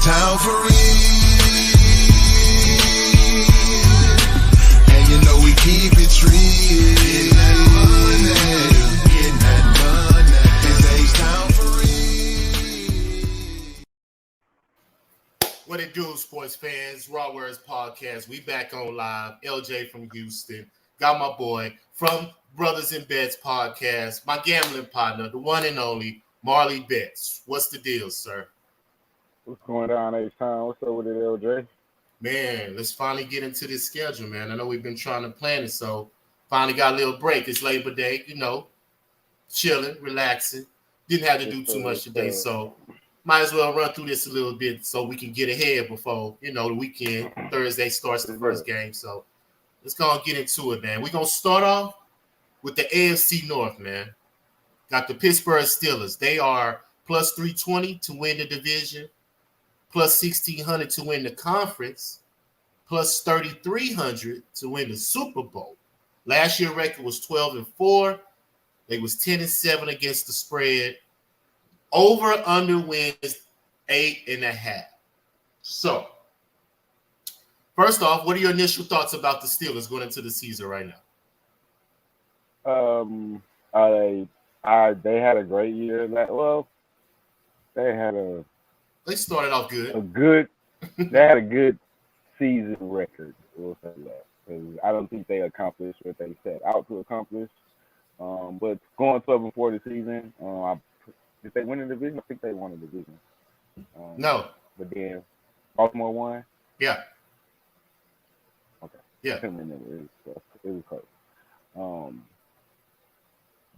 H-Town for real. And you know we keep it real. Getting that money. It's H-Town for real. What it do, sports fans? RaWordz podcast. We back on live. LJ from Houston. Got my boy from Brothers and Bets podcast. My gambling partner, the one and only MarleyBets. What's the deal, sir? What's going on, H-Town? What's up with it, LJ? Man, let's finally get into this schedule, man. I know we've been trying to plan it, so finally got a little break. It's Labor Day, you know, chilling, relaxing. Didn't have to do too much today, so might as well run through this a little bit so we can get ahead before, you know, the weekend. Thursday starts the first game, so let's go and get into it, man. We're going to start off with the AFC North, man. Got the Pittsburgh Steelers. They are plus 320 to win the division, plus 1,600 to win the conference, plus 3,300 to win the Super Bowl. Last year's record was 12-4. They was 10-7 against the spread. Over under wins 8.5. So, first off, what are your initial thoughts about the Steelers going into the season right now? They had a great year. They started off good. They had a good season record. We'll say that, because I don't think they accomplished what they set out to accomplish. But going 12-4 the season, did they win the division? I think they won the division. No. But then Baltimore won? Yeah. Okay. Yeah. I couldn't remember. It was close.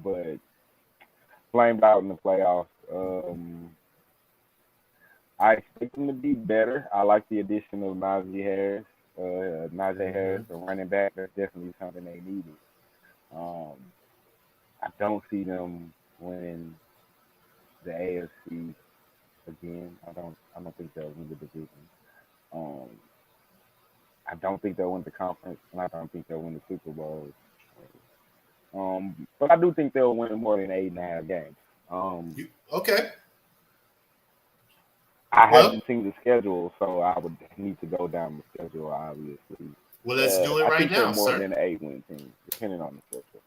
But flamed out in the playoffs. I expect them to be better. I like the addition of Najee Harris, a running back. That's definitely something they needed. I don't see them winning the AFC again. I don't think they'll win the division. I don't think they'll win the conference, and I don't think they'll win the Super Bowl. But I do think they'll win more than 8.5 games. Okay. I haven't seen the schedule, so I would need to go down the schedule, obviously. Well, let's do it right now, more sir. than an 8-win team, depending on the schedule.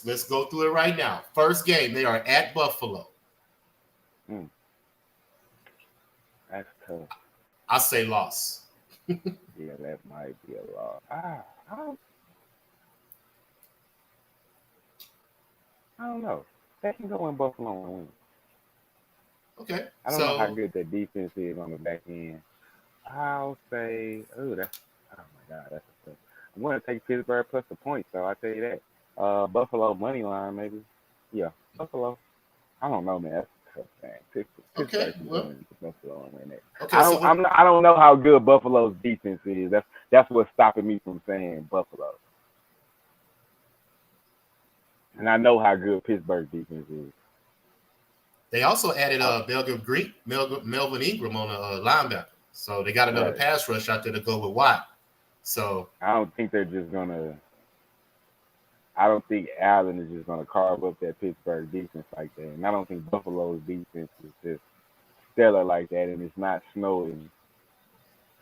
Let's go through it right now. First game, they are at Buffalo. That's tough. I say loss. Yeah, that might be a loss. I don't know. They can go in Buffalo and win. Okay. I don't know how good that defense is on the back end. I'll say, oh my God, that's a tough. I'm going to take Pittsburgh plus the points, though. I'll tell you that. Buffalo money line, maybe. Yeah, Buffalo. I don't know, man. That's a tough thing. Okay. Well, Buffalo and that. Okay. I don't know how good Buffalo's defense is. That's what's stopping me from saying Buffalo. And I know how good Pittsburgh defense is. They also added Melvin Ingram on a linebacker. So they got another pass rush out there to go with Watt. So I don't think Allen is just gonna carve up that Pittsburgh defense like that. And I don't think Buffalo's defense is just stellar like that, and it's not snowing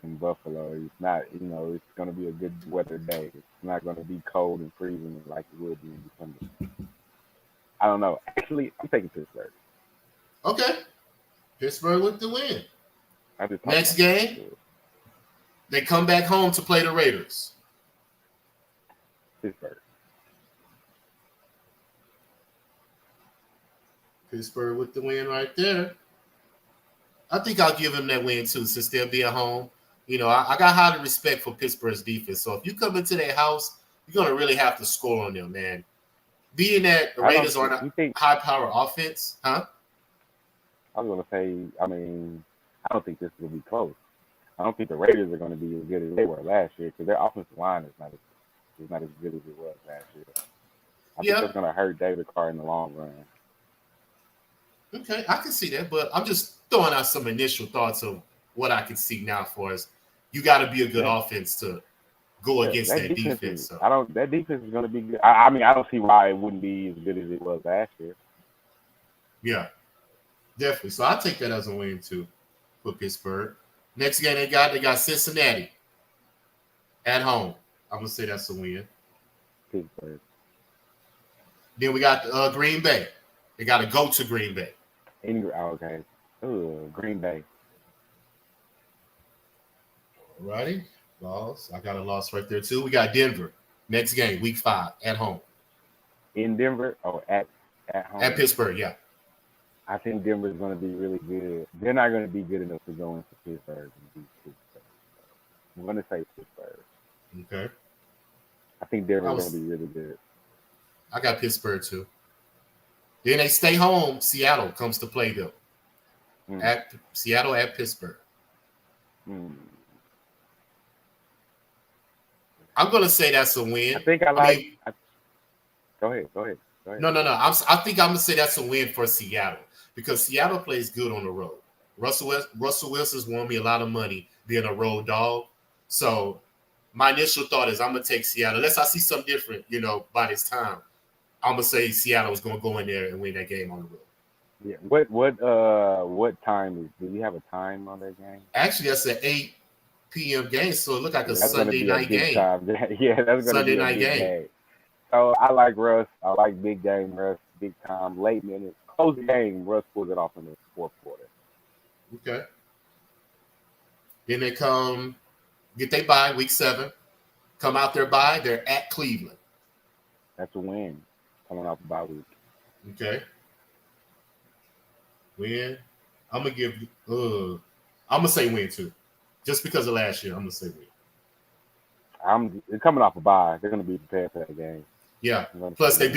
in Buffalo. It's not, it's gonna be a good weather day. It's not gonna be cold and freezing like it would be in December. I don't know. Actually, I'm taking Pittsburgh. Okay. Pittsburgh with the win. Next game, they come back home to play the Raiders. Pittsburgh with the win right there. I think I'll give them that win too, since they'll be at home. I got high respect for Pittsburgh's defense. So if you come into their house, you're going to really have to score on them, man. Being that the Raiders are not high-power offense, huh? I was going to say, I don't think this will be close. I don't think the Raiders are going to be as good as they were last year, because their offensive line is not as good as it was last year. I think that's going to hurt David Carr in the long run. Okay, I can see that, but I'm just throwing out some initial thoughts of what I can see now for us. You got to be a good offense to go against that defense. That defense is going to be good. I don't see why it wouldn't be as good as it was last year. Yeah, definitely. So I'll take that as a win too for Pittsburgh. Next game they got Cincinnati at home. I'm gonna say that's a win. Pittsburgh. Then we got Green Bay. They got to go to Green Bay. Okay. Ooh, Green Bay. Alrighty. Loss. I got a loss right there too. We got Denver. Next game, week 5, at home. In Denver? Oh, at home. At Pittsburgh, yeah. I think Denver's going to be really good. They're not going to be good enough to go into Pittsburgh and beat Pittsburgh. I'm going to say Pittsburgh. Okay. I think Denver's going to be really good. I got Pittsburgh too. Then they stay home. Seattle comes to play them. At Seattle at Pittsburgh. I'm gonna say that's a win. I think Go ahead. No. I think I'm gonna say that's a win for Seattle because Seattle plays good on the road. Russell Wilson's won me a lot of money being a road dog. So my initial thought is I'm gonna take Seattle. Unless I see something different, by this time. I'm gonna say Seattle is gonna go in there and win that game on the road. Yeah. What time do you have a time on that game? Actually, that's an 8 p.m. game, so it look like a Sunday night game. Yeah, that's gonna Sunday be a night big game. So I like Russ. I like big game Russ, big time, late minutes, close game. Russ pulls it off in the fourth quarter. Okay. Then they come get their bye week 7. Come out their bye. They're at Cleveland. That's a win. Coming off a bye week. Okay. Win. I'm gonna say win too. Just because of last year, I'm gonna say win. They're coming off a bye. They're gonna be prepared for that game. Yeah. Plus they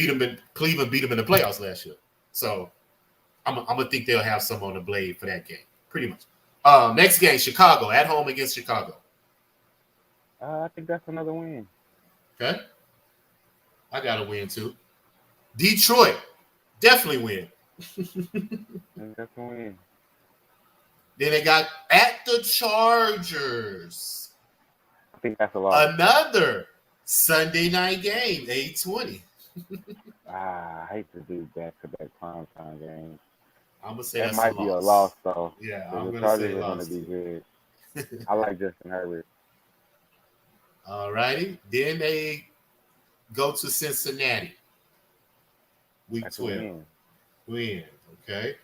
Cleveland beat them in the playoffs last year. So I'm gonna think they'll have some on the blade for that game. Pretty much. Next game, Chicago at home against Chicago. I think that's another win. Okay. I got a win too. Detroit, definitely win. That's a win. Then they got at the Chargers. I think that's a lot. Another Sunday night game, 8:20. I hate to do back-to-back primetime games. I'm gonna say that might be a loss, though. Yeah, the Chargers are going to be good. I like Justin Herbert. All righty. Then they go to Cincinnati. Week 12. Win. Okay.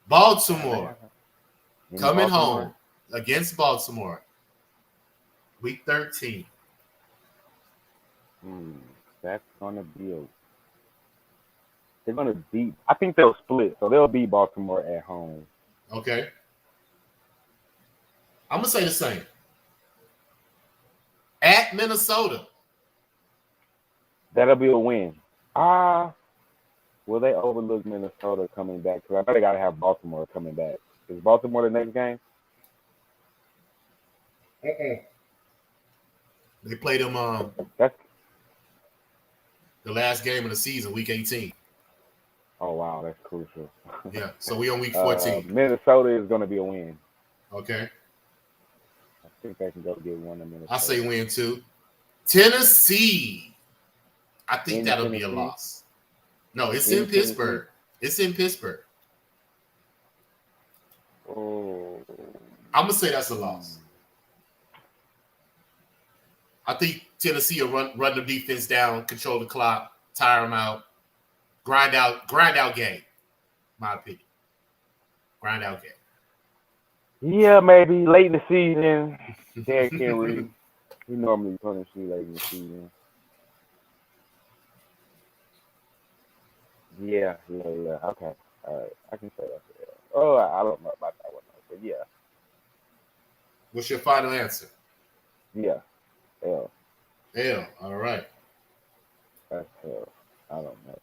Baltimore. Coming home against Baltimore. Week 13. That's going to be they're going to beat. I think they'll split, so they'll beat Baltimore at home. Okay. I'm going to say the same. At Minnesota. That'll be a win. Will they overlook Minnesota coming back? Because I know they got to have Baltimore coming back. Is Baltimore the next game? They played them That's the last game of the season, week 18. Oh, wow. That's crucial. Yeah, so we on week 14. Minnesota is going to be a win. Okay. I think they can go get one in Minnesota. I say win too. Tennessee. I think that'll be a loss. No, it's in Pittsburgh. It's in Pittsburgh. Oh. I'm going to say that's a loss. I think Tennessee will run the defense down, control the clock, tire them out, grind out game. My opinion. Grind out game. Yeah, maybe late in the season. Derrick Henry. He normally punish you late in the season. Yeah. Okay. All right. I can say that. Yeah. Oh, I don't know about that one, but yeah. What's your final answer? Yeah. L. All right. That's L. I don't know.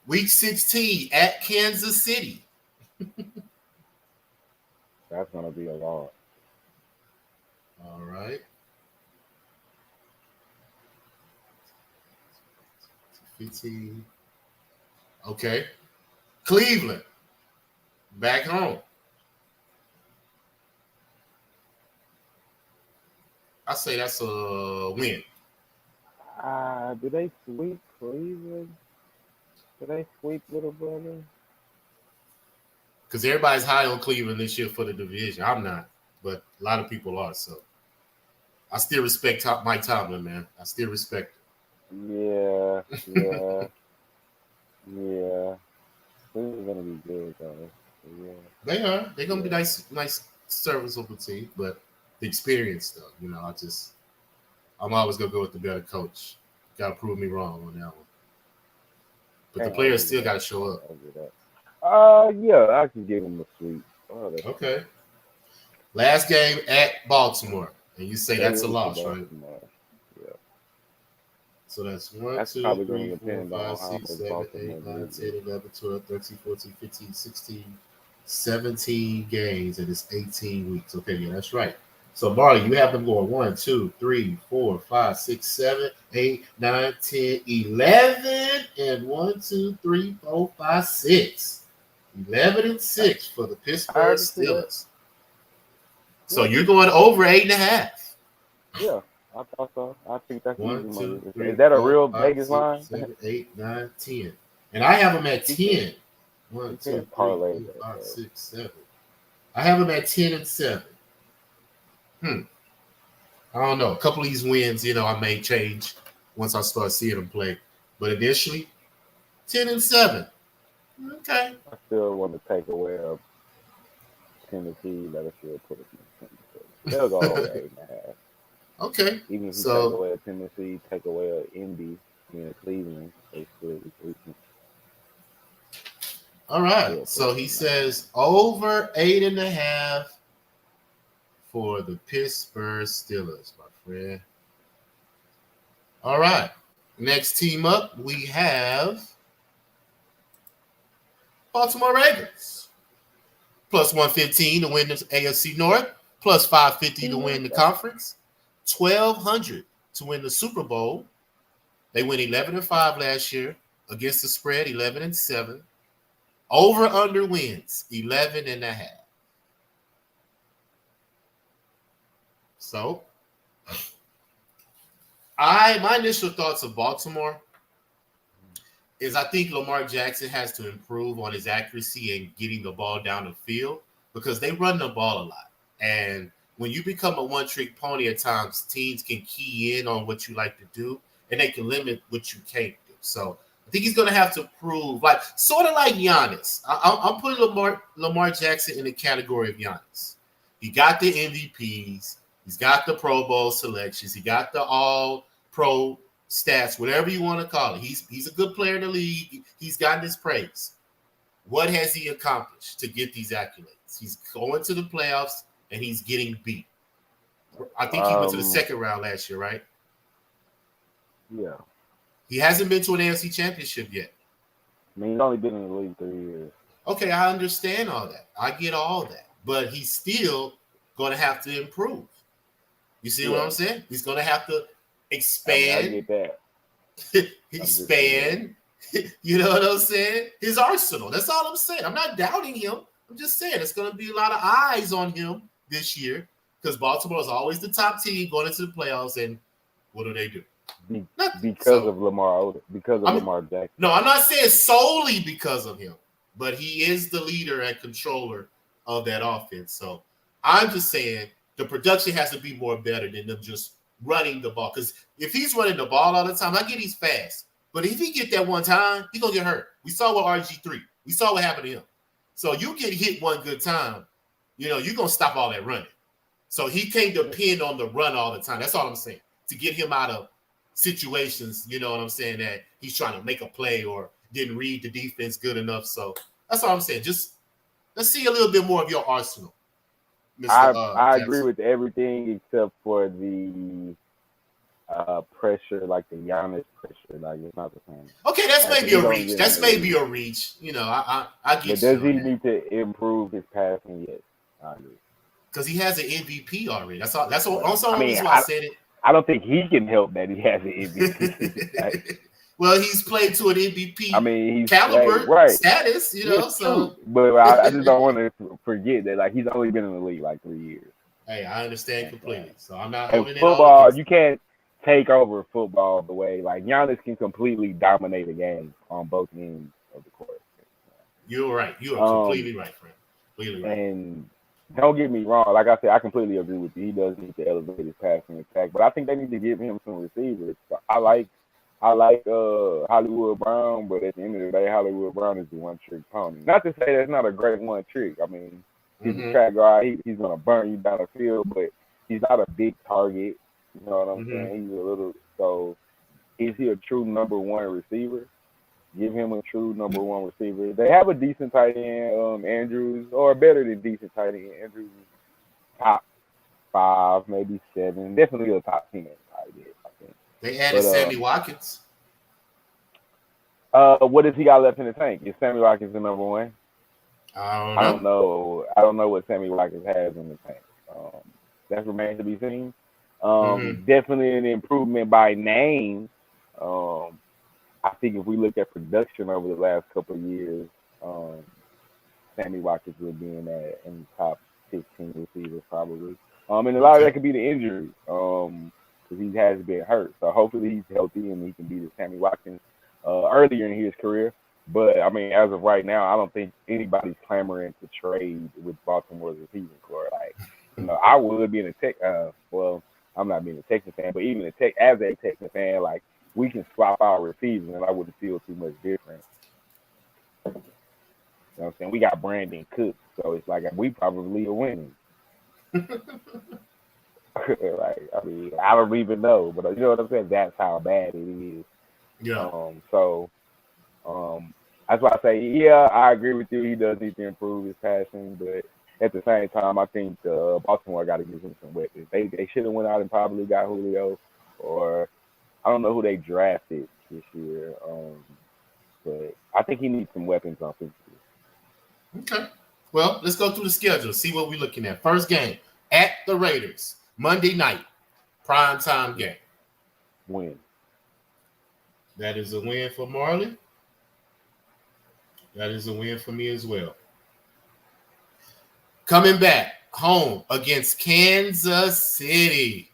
Week 16 at Kansas City. That's going to be a loss. All right. 15. Okay. Cleveland. Back home. I say that's a win. Do they sweep Cleveland? Do they sweep Little Brother? because everybody's high on Cleveland this year for the division. I'm not, but a lot of people are. So I still respect Mike Tomlin, man. I still respect him. Yeah. Cleveland's gonna be good though. Yeah. They are. They're gonna be nice serviceable team, but the experience though, I'm always gonna go with the better coach. Gotta prove me wrong on that one. But the players still gotta show up. Yeah, I can give them a sweep. Okay. Last game at Baltimore, and you say that's a loss, right? Yeah. So that's 1, 2, 3, 4, 5, 6, 7, 8, 9, 10, 11, 12, 13, 14, 15, 16, 17 games, and it's 18 weeks. Okay, yeah, that's right. So, Marley, you have them going 1, 2, 3, 4, 5, 6, 7, 8, 9, 10, 11, and 1, 2, 3, 4, 5, 6. 11 and 6 for the Pittsburgh Steelers. So you're going over 8.5. Yeah, I thought so. I think that's 1, 2, 3, is that a 4, real 5, Vegas 6, line? 7, 8, 9, 10. And I have them at 10. 1, 2, 3, 4, 5, 6, 7. I have them at 10 and 7. I don't know. A couple of these wins, I may change once I start seeing them play. But initially, 10 and 7. Okay. I still want to take away a Tennessee. Let us still put it in Tennessee. They'll go over 8.5. Okay. Even if you take away a Tennessee, take away a Indy, Cleveland, they still be 3. All right. So he says over 8.5 for the Pittsburgh Steelers, my friend. All right. Next team up, we have Baltimore Ravens. Plus 115 to win the AFC North. Plus 550 to win the conference. 1,200 to win the Super Bowl. They went 11-5 last year against the spread, 11-7. Over under wins, 11.5. So, my initial thoughts of Baltimore is I think Lamar Jackson has to improve on his accuracy and getting the ball down the field because they run the ball a lot. And when you become a one-trick pony at times, teams can key in on what you like to do, and they can limit what you can't do. So I think he's going to have to prove, sort of like Giannis. I'm putting Lamar Jackson in the category of Giannis. He got the MVPs. He's got the Pro Bowl selections. He got the All-Pro stats, whatever you want to call it. He's a good player in the league. He's gotten his praise. What has he accomplished to get these accolades? He's going to the playoffs, and he's getting beat. I think he went to the second round last year, right? Yeah. He hasn't been to an AFC championship yet. I mean, he's only been in the league 3 years. Okay, I understand all that. I get all that. But he's still going to have to improve. You see what I'm saying? He's going to have to expand. I get that. Expand. You know what I'm saying? His arsenal. That's all I'm saying. I'm not doubting him. I'm just saying it's going to be a lot of eyes on him this year because Baltimore is always the top team going into the playoffs. And what do they do? Because of Lamar Jackson. No, I'm not saying solely because of him, but he is the leader and controller of that offense. So I'm just saying the production has to be more better than them just running the ball. Because if he's running the ball all the time, I get he's fast. But if he get that one time, he's going to get hurt. We saw with RG3. We saw what happened to him. So you get hit one good time, you're going to stop all that running. So he can't depend on the run all the time. That's all I'm saying. To get him out of situations, you know what I'm saying, that he's trying to make a play or didn't read the defense good enough. So that's all I'm saying. Just let's see a little bit more of your arsenal. I agree with everything except for the pressure, like the Giannis pressure. Like it's not the same. Okay, that's maybe a reach. That's maybe a reach. I get you. But does he need to improve his passing? Yes, I agree. Because he has an MVP already. That's all. That's all. Reason why I said it. I don't think he can help that he has an MVP. Well, he's played to an MVP. I mean, he's caliber status. So. True. But I just don't want to forget that he's only been in the league 3 years. Hey, I understand completely. So I'm not holding football. You can't take over football the way Giannis can completely dominate a game on both ends of the court. You're right. You are completely right, friend. Completely right. And don't get me wrong, like I said, I completely agree with you. He does need to elevate his passing attack, but I think they need to give him some receivers. So I like Hollywood Brown, but at the end of the day, Hollywood Brown is the one trick pony. Not to say that's not a great one trick. I mean, he's a track guy. He's gonna burn you down the field, but he's not a big target. You know what I'm saying? He's a little. So is he a true number one receiver? Give him a true number one receiver. They have a decent tight end, Andrews, or better than decent tight end. Andrews is top 5, maybe 7. Definitely a top 10 tight end, I think. They added Sammy Watkins. What does he got left in the tank? Is Sammy Watkins the number one? I don't know. I don't know what Sammy Watkins has in the tank. That remains to be seen. Definitely an improvement by name. I think if we look at production over the last couple of years, Sammy Watkins will be in the top 15 receivers probably. And a lot of that could be the injury, because he has been hurt. So hopefully he's healthy and he can be the Sammy Watkins earlier in his career. But I mean, as of right now, I don't think anybody's clamoring to trade with Baltimore's receiving core. Like, I would be in a Tech. Well, I'm not being a Texas fan, but even as a Texas fan, like, we can swap our receivers, and I wouldn't feel too much different. You know what I'm saying? We got Brandon Cooks, so it's like we probably are winning. Like, I mean, I don't even know, but you know what I'm saying? That's how bad it is. Yeah. That's why I say, yeah, I agree with you. He does need to improve his passing, but at the same time, I think Baltimore got to give him some weapons. They should have went out and probably got Julio, or I don't know who they drafted this year, but I think he needs some weapons offensively. Okay. Well, let's go through the schedule, see what we're looking at. First game, at the Raiders, Monday night, primetime game. Win. That is a win for Marley. That is a win for me as well. Coming back home against Kansas City.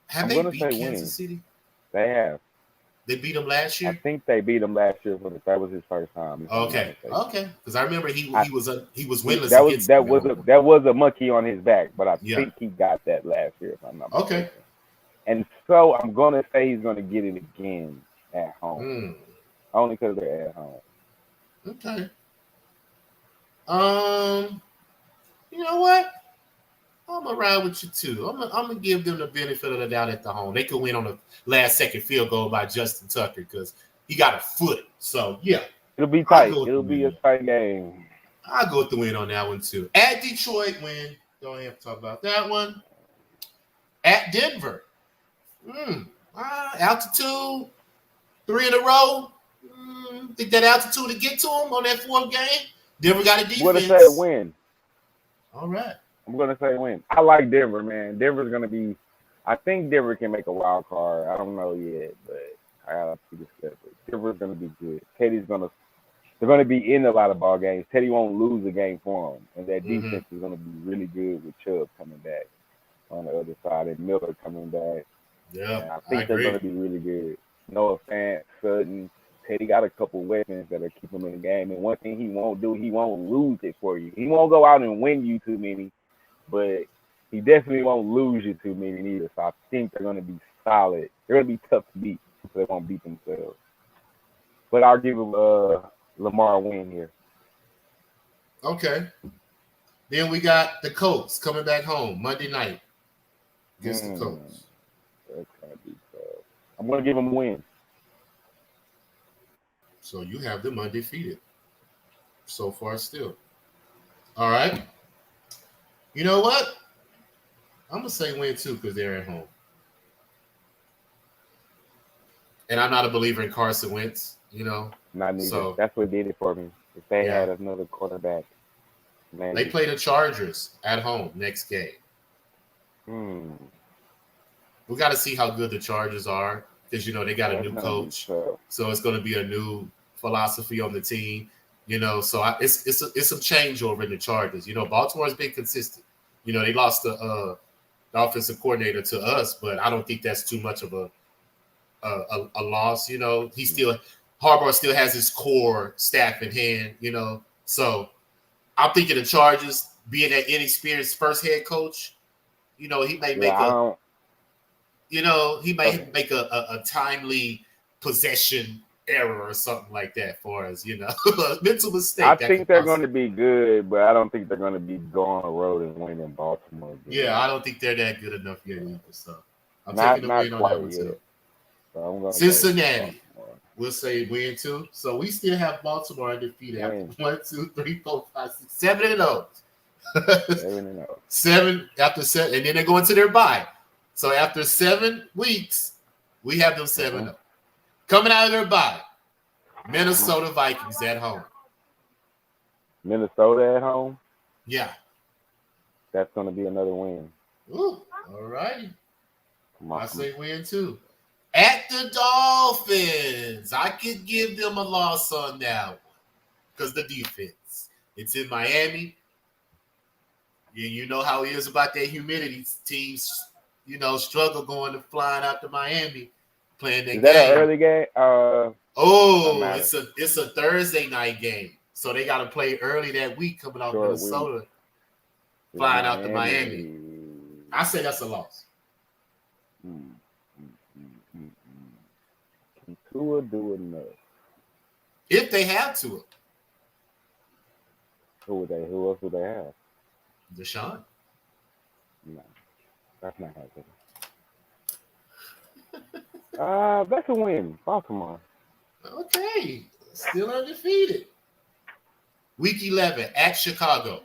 Have they beat Kansas City? They have. They beat them last year? I think they beat him last year, but that was his first time. Okay. Because I remember he was winless. That was a monkey on his back, but I think he got that last year, if I'm not mistaken. Okay. And so I'm gonna say he's gonna get it again at home. Only because they're at home. Okay. You know what? I'm gonna ride with you too. I'm gonna give them the benefit of the doubt at the home. They could win on a last-second field goal by Justin Tucker because he got a foot. So yeah, it'll be tight. It'll be a tight game. I'll go with the win on that one too. At Detroit, win. Don't have to talk about that one. At Denver, altitude 3 in a row. Think that altitude to get to them on that 4th game. Denver got a defense. I'm gonna say a win. All right. I'm going to say win. I like Denver, man. Denver's going to be – I think Denver can make a wild card. I don't know yet, but I got to see the schedule. Denver's going to be good. Teddy's going to – they're going to be in a lot of ball games. Teddy won't lose a game for them, and that defense is going to be really good with Chubb coming back on the other side and Miller coming back. Yeah, and I think they're going to be really good. Noah Fant, Sutton. Teddy got a couple weapons that'll keep him in the game. And one thing he won't do, he won't lose it for you. He won't go out and win you too many. But he definitely won't lose you too many either. So I think they're going to be solid. They're going to be tough to beat, so they won't beat themselves. But I'll give him Lamar a win here. Okay. Then we got the Colts coming back home Monday night against the Colts. That's going to be tough. I'm going to give them a win. So you have them undefeated so far still. All right. You know what? I'm going to say win too because they're at home. And I'm not a believer in Carson Wentz, Not neither. So, that's what did it for me. If they had another quarterback. Man. They play the Chargers at home next game. We got to see how good the Chargers are because, they got a new coach. So it's going to be a new philosophy on the team. So it's some changeover in the Chargers. Baltimore's been consistent. They lost the offensive coordinator to us, but I don't think that's too much of a loss. He still Harbaugh still has his core staff in hand, you know. So I'm thinking the Chargers, being that inexperienced first head coach, you know, he may make a timely possession error or something like that for us, you know. A mental mistake. I think they're going to be good, but I don't think they're going to be going on the road and winning in Baltimore. Yeah, I don't think they're that good enough yet either. So I'm not taking a win on that one too. So I'm going Cincinnati, we'll say win too. So we still have Baltimore undefeated after 1, 2, 3, 4, 5, 6, 7-0. 7-0. 7 after 7, and then they go into their bye. So after 7 weeks, we have them 7-0. Coming out of their bye, Minnesota Vikings at home. Minnesota at home? Yeah. That's going to be another win. Ooh, all righty. I say win too. At the Dolphins, I could give them a loss on that one because the defense. It's in Miami. You know how it is about that humidity. Teams, you know, struggle going to flying out to Miami, playing that game. Is that an early game? It's a Thursday night game. So they got to play early that week coming out of Minnesota, flying out to Miami. I say that's a loss. Can Tua do enough? If they have to. Who else would they have? Deshaun. No, that's not happening. That's a win. Baltimore. Okay. Still undefeated. Week 11 at Chicago.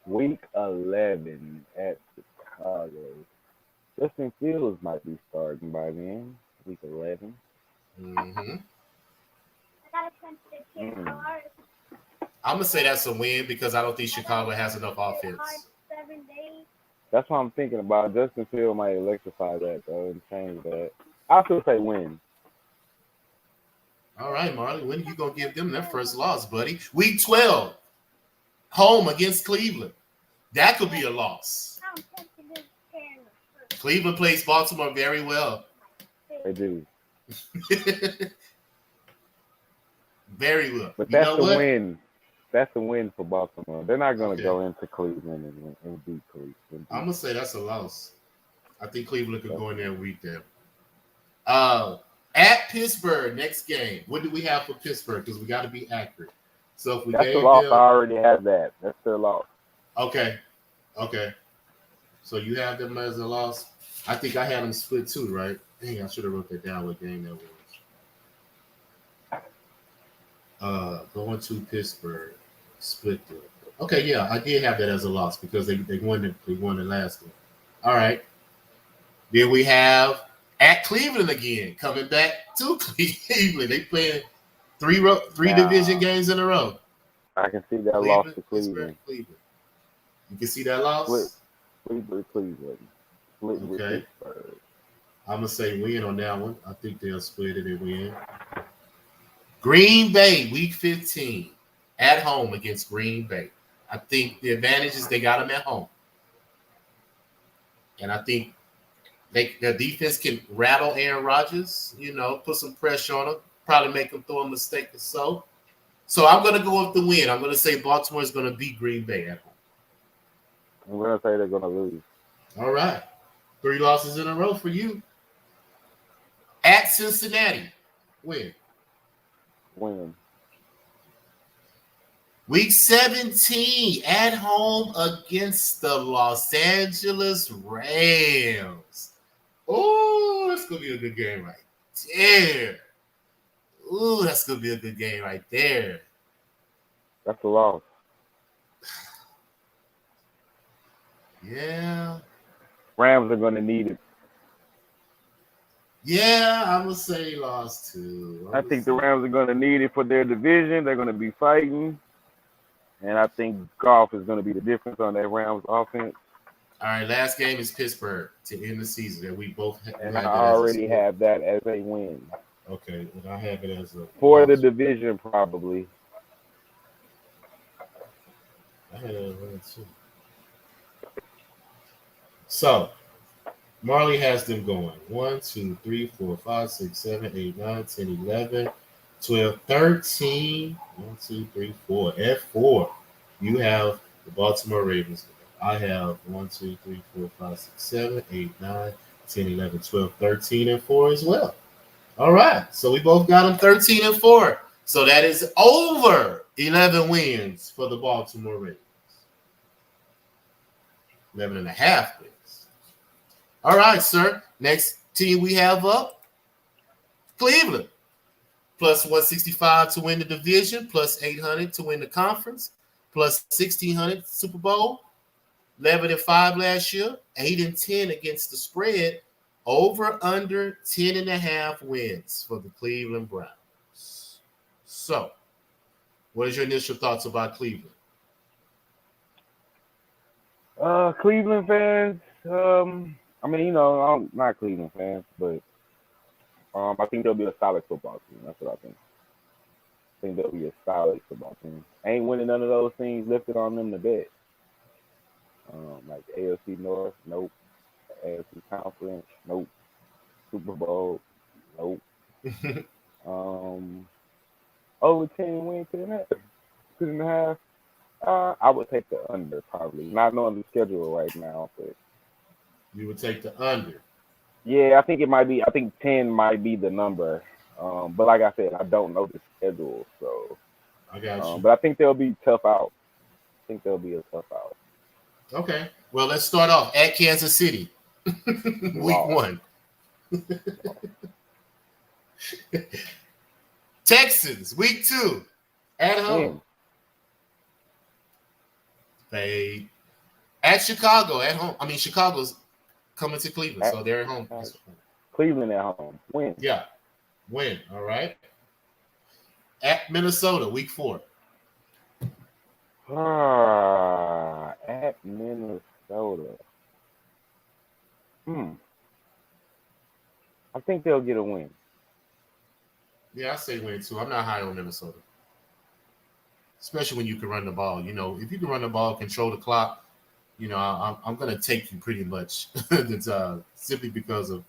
Week 11 at Chicago. Justin Fields might be starting by then. Week 11. Mm-hmm. I'm going to say that's a win because I don't think Chicago has enough offense. That's what I'm thinking about. Justin Fields might electrify that, though, and change that. I still say win. All right, Marley. When are you going to give them their first loss, buddy? Week 12. Home against Cleveland. That could be a loss. Cleveland plays Baltimore very well. They do. Very well. But that's a win. That's a win for Baltimore. They're not going to go into Cleveland and beat Cleveland. I'm going to say that's a loss. I think Cleveland could go in there and week them. At Pittsburgh, next game. What do we have for Pittsburgh? Because we got to be accurate. So if we that's a loss. I already have that. That's their loss. Okay. So you have them as a loss. I think I had them split too, right? Dang, I should have wrote that down. What game that was? Going to Pittsburgh, split them. Okay, yeah, I did have that as a loss because they won the last one. All right. Then we have at Cleveland again, coming back to Cleveland. They playing three division games in a row. I can see that loss to Cleveland. You can see that loss? Cleveland. Okay. I'm going to say win on that one. I think they'll split it and win. Green Bay, week 15, at home against Green Bay. I think the advantage is they got them at home. And I think their defense can rattle Aaron Rodgers, you know, put some pressure on him, probably make him throw a mistake or so. So I'm going to go with the win. I'm going to say Baltimore is going to beat Green Bay at home. I'm going to say they're going to lose. All right. 3 losses in a row for you. At Cincinnati, win. Week 17, at home against the Los Angeles Rams. Oh, that's going to be a good game right there. Ooh, that's going to be a good game right there. That's a loss. Yeah. Rams are going to need it. Yeah, I'm going to say loss too. I think the Rams are going to need it for their division. They're going to be fighting. And I think Goff is going to be the difference on that Rams offense. All right, last game is Pittsburgh to end the season. And we both and I already have that as a win. Okay, and I have it as a for the division probably. I had a win too. So Marley has them going 1, 2, 3, 4, 5, 6, 7, 8, 9, 10, 11, 12, 13. 1, 2, 3, 4. At 4, you have the Baltimore Ravens. I have 1, 2, 3, 4, 5, 6, 7, 8, 9, 10, 11, 12, 13, and 4 as well. All right. So we both got them 13 and 4. So that is over 11 wins for the Baltimore Ravens. 11 and a half wins. All right, sir. Next team we have up, Cleveland. Plus 165 to win the division, plus 800 to win the conference, plus 1,600 Super Bowl. 11 and 5 last year, 8 and 10 against the spread. Over under 10 and a half wins for the Cleveland Browns. So, what is your initial thoughts about Cleveland? Cleveland fans. I mean, you know, I'm not Cleveland fans, but I think they'll be a solid football team. That's what I think. I think they'll be a solid football team. Ain't winning none of those things lifted on them to bet. Like AFC North, nope. AFC Conference, nope. Super Bowl, nope. Over 10 wins to the net, 2.5. I would take the under probably. Not knowing the schedule right now, but you would take the under. Yeah, I think it might be. I think 10 might be the number. But like I said, I don't know the schedule, so I got you. But I think they'll be tough out. I think they'll be a tough out. Okay. Well, let's start off at Kansas City. Week 1. Texans, week 2. At home. They at Chicago at home. I mean, Chicago's coming to Cleveland, so they're at home. Cleveland at home. Win. Yeah. Win. All right. At Minnesota, week 4. At Minnesota. I think they'll get a win. Yeah, I say win too. I'm not high on Minnesota. Especially when you can run the ball. You know, if you can run the ball, control the clock, you know, I'm going to take you pretty much. That's simply because of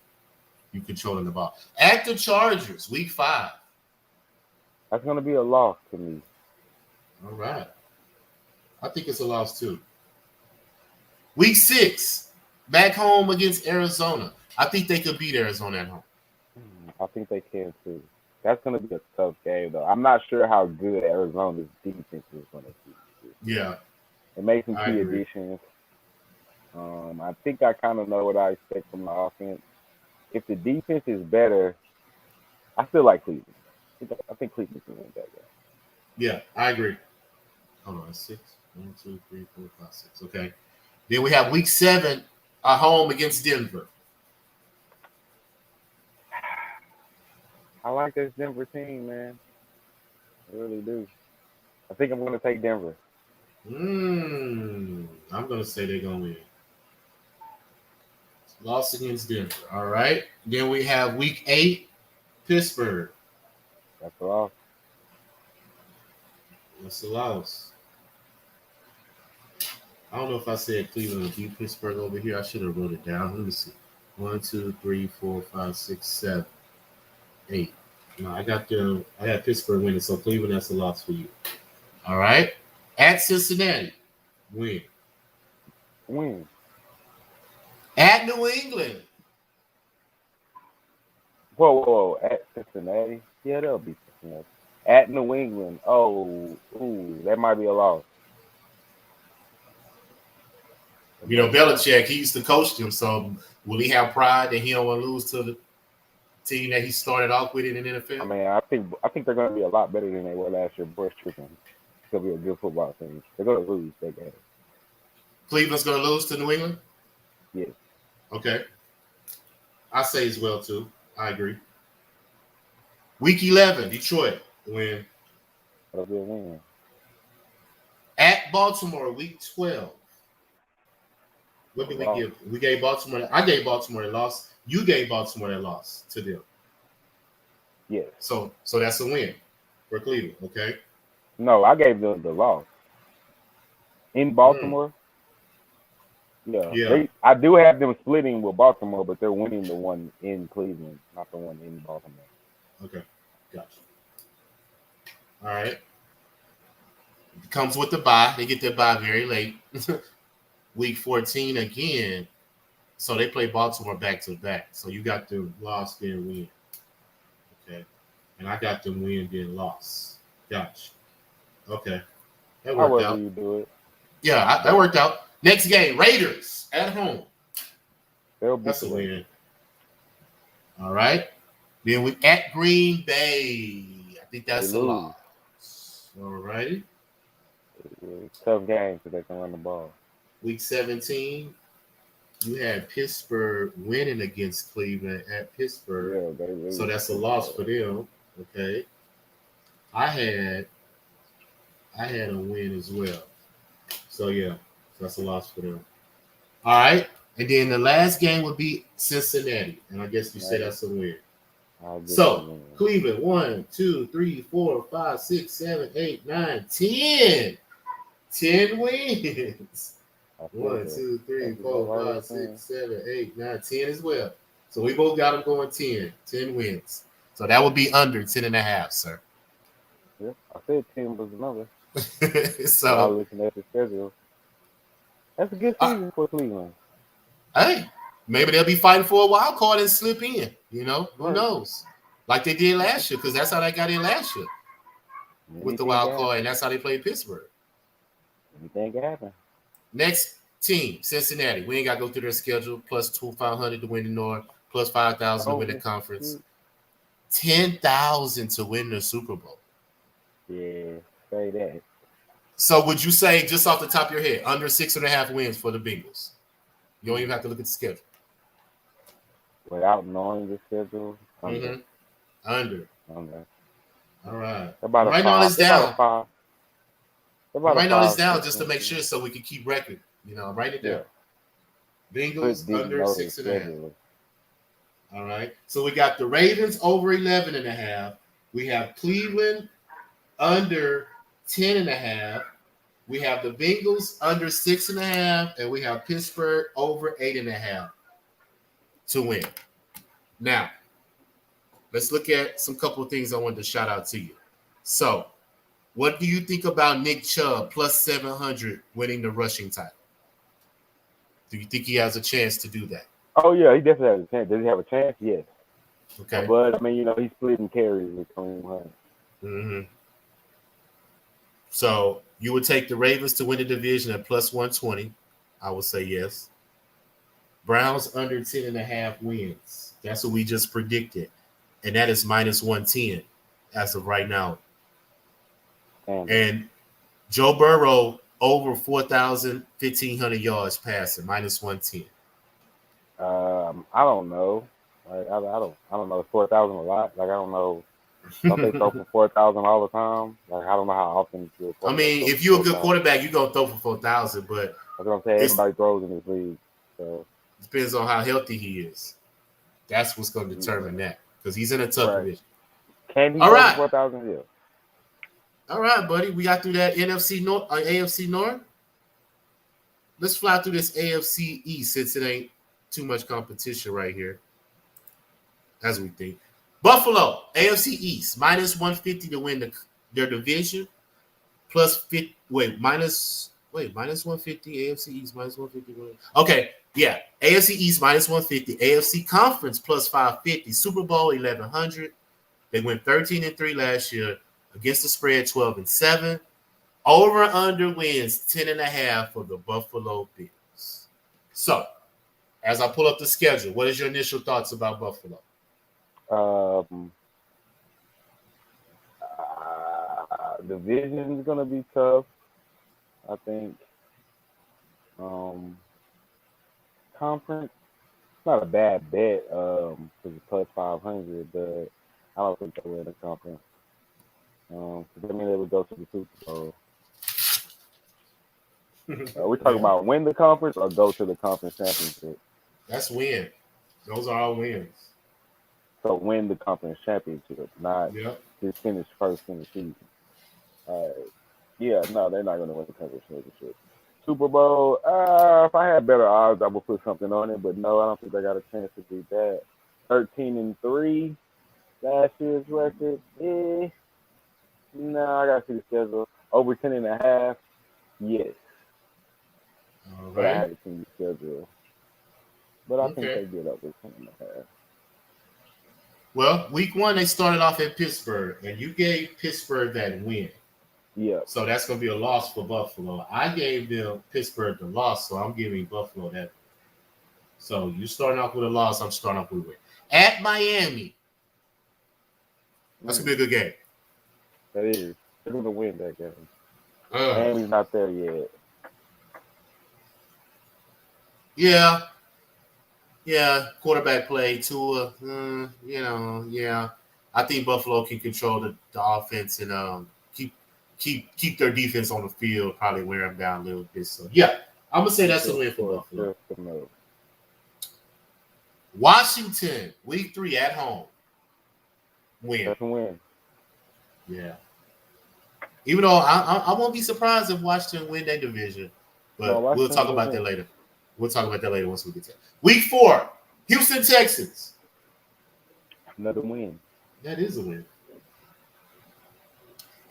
you controlling the ball. At the Chargers, week 5. That's going to be a loss to me. All right. I think it's a loss too. Week 6, back home against Arizona. I think they could beat Arizona at home. I think they can too. That's going to be a tough game, though. I'm not sure how good Arizona's defense is going to be. Yeah. It makes some key additions. I think I kind of know what I expect from the offense. If the defense is better, I feel like Cleveland. I think Cleveland can win that game. Yeah, I agree. Hold on, 6. 1, 2, 3, 4, 5, 6. Okay. Then we have week 7 at home against Denver. I like this Denver team, man. I really do. I think I'm going to take Denver. I'm going to say they're going to win. Loss against Denver. All right. Then we have week 8, Pittsburgh. That's a loss. That's a loss. I don't know if I said Cleveland would beat Pittsburgh over here. I should have wrote it down. Let me see. 1, 2, 3, 4, 5, 6, 7, 8. No, I got Pittsburgh winning, so Cleveland, that's a loss for you. All right. At Cincinnati, win. Win. At New England. Whoa. At Cincinnati? Yeah, they'll beat Cincinnati. At New England. That might be a loss. You know, Belichick, he used to coach them, so will he have pride that he don't want to lose to the team that he started off with in the NFL? I mean, I think they're going to be a lot better than they were last year. Bruce Chicken. It's going to be a good football team. They're going to lose that game. Cleveland's going to lose to New England? Yes. Okay. I say as well, too. I agree. Week 11, Detroit, win. That'll be a win. At Baltimore, week 12. What did we give? We gave Baltimore. I gave Baltimore a loss. You gave Baltimore a loss to them. Yes. So that's a win for Cleveland, okay? No, I gave them the loss. In Baltimore? Yeah. I do have them splitting with Baltimore, but they're winning the one in Cleveland, not the one in Baltimore. Okay. Gotcha. All right. Comes with the bye. They get their bye very late. Week 14 again. So they play Baltimore back to back. So you got them lost then win. Okay. And I got them win then lost. Gotcha. Okay. That worked However out. you do it. Yeah, that worked out. Next game, Raiders at home. That's a win. All right. Then we at Green Bay. I think that's a loss. All righty. Tough game because they can run the ball. Week 17, you had Pittsburgh winning against Cleveland at Pittsburgh. Yeah, so that's a loss for them. Okay. I had a win as well. So yeah, that's a loss for them. All right. And then the last game would be Cincinnati. And I guess you say that's a win. So Cleveland, 1, 2, 3, 4, 5, 6, 7, 8, 9, 10. 10 wins. 1, 2, 3, 4, 5, 6, 7, 8, 9, 10 as well. So we both got them going 10. 10 wins. So that would be under 10.5, sir. Yeah, I said 10 was the number. So I looking at the schedule. That's a good season for Cleveland. Hey, maybe they'll be fighting for a wild card and slip in. You know, who knows? Like they did last year, because that's how they got in last year with the wild card, and that's how they played Pittsburgh. Anything can happen. Next team, Cincinnati. We ain't got to go through their schedule. Plus 2,500 to win the North. Plus 5,000 to win the conference. 10,000 to win the Super Bowl. Yeah, say that. So would you say, just off the top of your head, under 6.5 wins for the Bengals? You don't even have to look at the schedule. Without knowing the schedule? Under. Under. Okay. All right. About right now it's down. Right now it's down just to make sure so we can keep record. You know, write it down. Yeah. Bengals under 6.5. All right. So we got the Ravens over 11.5. We have Cleveland under 10.5. We have the Bengals under 6.5, and we have Pittsburgh over 8.5 to win. Now, let's look at some couple of things I wanted to shout out to you. So, what do you think about Nick Chubb plus 700 winning the rushing title? Do you think he has a chance to do that? Oh, yeah, he definitely has a chance. Does he have a chance? Yes. Okay. But, I mean, you know, he's splitting carries with Kareem Hunt. Mm-hmm. So, you would take the Ravens to win the division at plus 120. I would say yes. Browns under 10.5 wins. That's what we just predicted. And that is minus 110 as of right now. And Joe Burrow over 4,000, 1,500 yards passing, minus 110. I don't know. Like, I don't know. 4,000 a lot. Like, I don't know. Don't they throw for 4,000 all the time? Like, I don't know how often. I mean, if you're a good quarterback, you're going to throw for 4,000. But that's what I'm saying. Everybody throws in this league. So depends on how healthy he is. That's what's going to determine that. Because he's in a tough division. Can he throw for 4,000? Yeah. All right, buddy. We got through that NFC North, AFC North. Let's fly through this AFC East since it ain't too much competition right here, as we think. Buffalo, AFC East, minus 150 to win their division. Minus 150, AFC East, minus 150. Okay, yeah. AFC East, minus 150. AFC Conference, plus 550. Super Bowl, 1,100. They went 13-3 last year. Against the spread, 12-7. Over under wins 10.5 for the Buffalo Bills. So, as I pull up the schedule, what is your initial thoughts about Buffalo? Division is gonna be tough. I think. Conference, not a bad bet. Because it's plus 500, but I don't think they win the conference. Because I mean they would go to the Super Bowl. Are we talking about win the conference or go to the conference championship? That's win. Those are all wins. So win the conference championship, not just finish first in the season. Yeah, no, they're not going to win the conference championship. Super Bowl. If I had better odds, I would put something on it. But no, I don't think I got a chance to do that. 13-3, last year's record. No, I got to see the schedule. Over 10.5. Yes. All But I right. haven't seen the schedule. But I think Okay. they get over 10.5. Well, week 1 they started off at Pittsburgh, and you gave Pittsburgh that win. Yeah. So that's going to be a loss for Buffalo. I gave them Pittsburgh the loss, so I'm giving Buffalo that. So you starting off with a loss, I'm starting off with a win. At Miami. That's going to be a good game. That is. They're going to win that game. Miami's not there yet. Yeah. Quarterback play, Tua. Yeah. I think Buffalo can control the offense and keep their defense on the field, probably wear them down a little bit. So, yeah, I'm going to say that's a win for Buffalo. Washington, week 3 at home. Win. That's a win. Yeah. Even though I won't be surprised if Washington win their division, but we'll talk about that later. We'll talk about that later once we get to it. Week 4, Houston Texans. Another win. That is a win.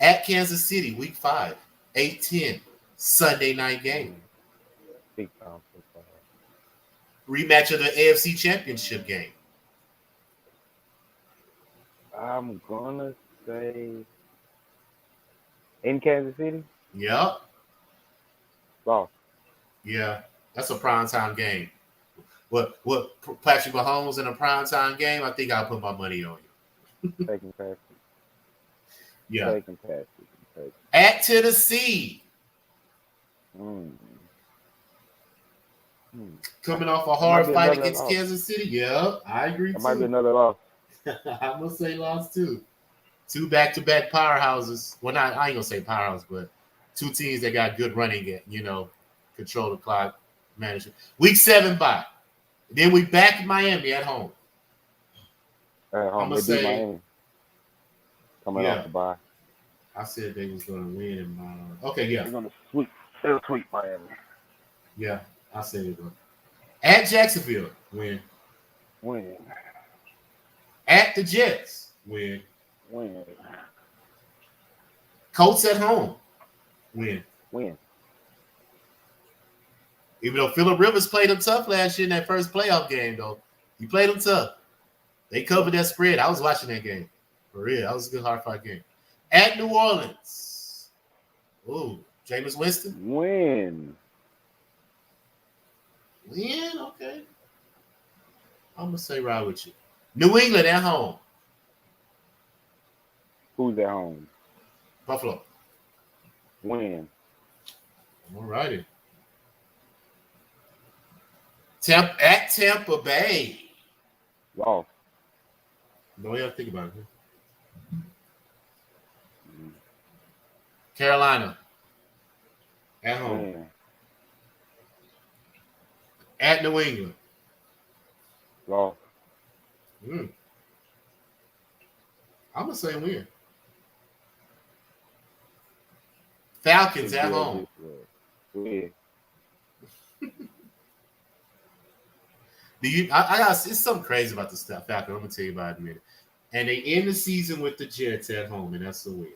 At Kansas City, week 5, 8-10, Sunday night game. Big time football. Rematch of the AFC Championship game. I'm going to say in Kansas City? Yep. Loss. Yeah, that's a primetime game. What Patrick Mahomes in a primetime game? I think I'll put my money on you. Taking Patrick. Yeah. Taking Patrick. At Tennessee. Coming off a hard fight against Kansas City. Yeah, I agree too. That might be another loss. I'm going to say loss too. 2 back-to-back powerhouses. Well, I ain't going to say powerhouse, but 2 teams that got good running at, control the clock management. Week 7 bye. Then we back in Miami at home. I'm going to say Miami. Coming off the bye. I said they was going to win in Miami. Okay, yeah. They're going to sweep. They'll sweep Miami. Yeah, I said it was. At Jacksonville, win. Win. At the Jets, win. Win. Colts at home, win. Win. Even though Phillip Rivers played them tough last year in that first playoff game, though. He played them tough. They covered that spread. I was watching that game. For real. That was a good hard-fought game. At New Orleans. Ooh, Jameis Winston? Win. Win? Okay. I'm going to say right with you. New England at home. Who's at home? Buffalo. Win. All righty. At Tampa Bay. Loss. No, you have to think about it. Carolina. At home. Win. At New England. Loss. I'm going to say win. Falcons at home. Win. It's something crazy about the stuff, Falcons. I'm going to tell you about it in a minute. And they end the season with the Jets at home, and that's the win.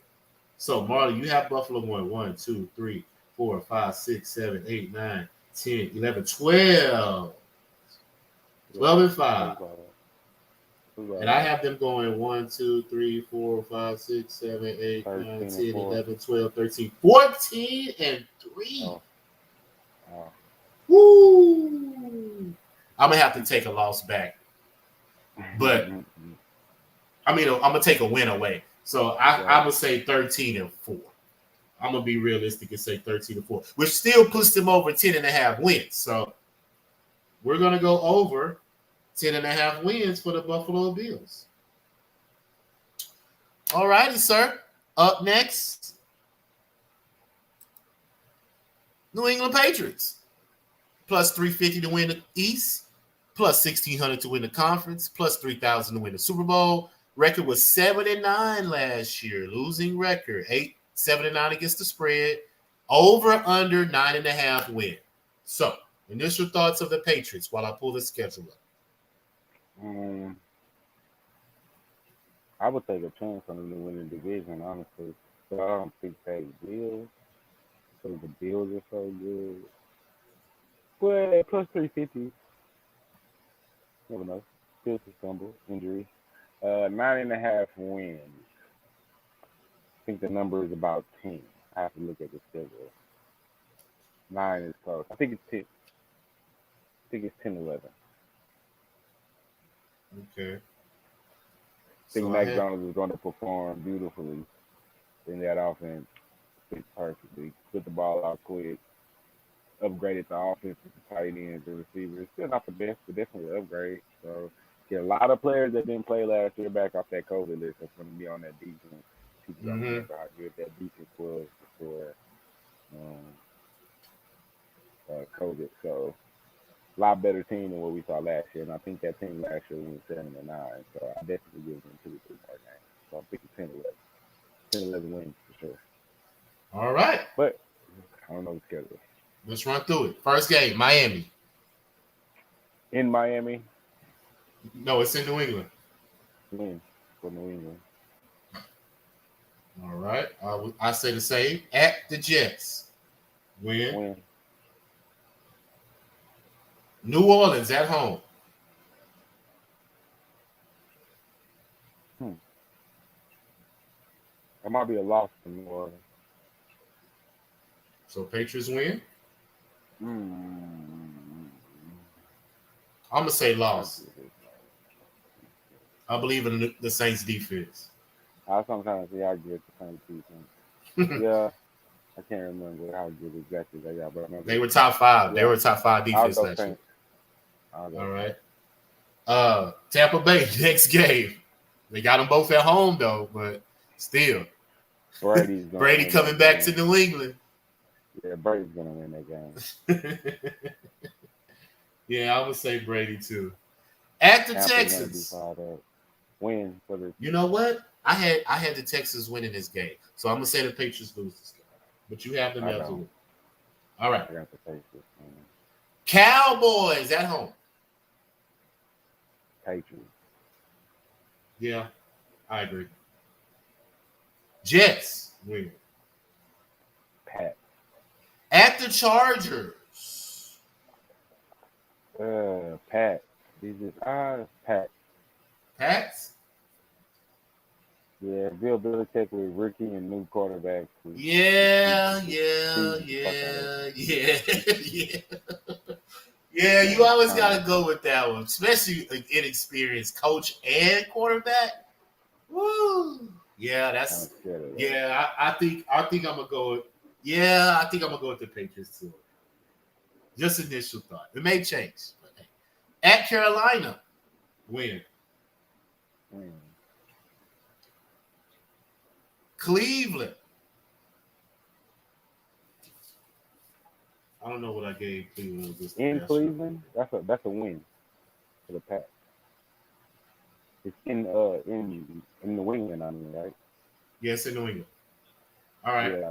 So, Marley, you have Buffalo going 1, 2, 3, 4, 5, 6, 7, 8, 9, 10, 11, 12. 12 and 5. And I have them going 1, 2, 3, 4, 5, 6, 7, 8, 9, 10, 11, 12, 13, 14 and 3. Oh. Woo! I'm going to have to take a loss back. But, I'm going to take a win away. So, I'm going to say 13 and 4. I'm going to be realistic and say 13 and 4, which still puts them over 10.5 wins. So, we're going to go over 10.5 wins for the Buffalo Bills. All righty, sir. Up next, New England Patriots. Plus 350 to win the East. Plus 1,600 to win the conference. Plus 3,000 to win the Super Bowl. Record was 7-9 last year. Losing record. 7-9 against the spread. Over under 9.5 win. So, initial thoughts of the Patriots while I pull the schedule up. I would take a chance on them to win the division, honestly. But I don't think they will. Because the Bills are so good. But plus 350. Never know. Still to stumble. Injury. 9.5 wins. I think the number is about 10. I have to look at the schedule. 9 is close. I think it's 10. I think it's 10-11. Okay. I think Mac Jones is going to perform beautifully in that offense. Fit perfectly. Put the ball out quick. Upgraded the offense with the tight ends and receivers. Still not the best, but definitely an upgrade. So get a lot of players that didn't play last year back off that COVID list that's going to be on that defense. People don't remember how good that defense was before COVID. So a lot better team than what we saw last year. And I think that team last year went 7-9. So I definitely give them 2 or 3 more games. So I'm thinking 10-11 wins for sure. All right. But I don't know the schedule. Let's run through it. First game, Miami. In Miami? No, it's in New England. Win for New England. All right. I say the same. At the Jets. Win. New Orleans at home. That might be a loss for New Orleans. So Patriots win? I'm going to say loss. I believe in the Saints defense. I sometimes say I get the Saints defense. Yeah. I can't remember how good exactly they are, but they were top 5. Yeah. They were top 5 defense last year. All right. Tampa Bay, next game. They got them both at home, though, but still. Brady coming back to New England. Yeah, Brady's going to win that game. Yeah, I would say Brady, too. At the Texans. Win for the. You know what? I had the Texans winning this game. So I'm going to say the Patriots lose this game. But you have them to win. All right. I got the Patriots. Cowboys at home. Patriots. Yeah, I agree. Jets win. Pat. At the Chargers. Pat. Pat. Pats? Yeah, Bill Belichick with rookie and new quarterbacks. Yeah. Yeah, you always got to go with that one, especially an inexperienced coach and quarterback. Woo! Yeah, that's yeah. I think I'm gonna go with I think I'm gonna go with the Patriots too. Just initial thought. It may change. But hey. At Carolina, win. Cleveland. I don't know what I gave Cleveland. In Cleveland, that's a win for the Pats. It's in New England, I mean, right? Yes, in New England. All right. Yeah,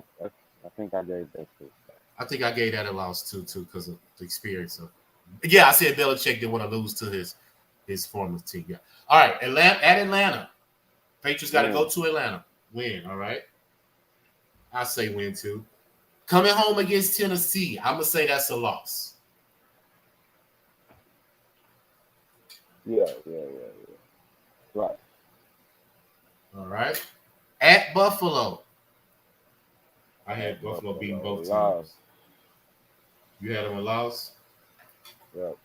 I think I gave that too. I think I gave that a loss too, because of the experience of. Yeah, I said Belichick didn't want to lose to his former team. Yeah. All right, at Atlanta, Patriots got to go to Atlanta. Win. All right. I say win too. Coming home against Tennessee, I'm gonna say that's a loss. Yeah. Right. All right. At Buffalo. I had Buffalo beating both times. You had them a loss? Yep.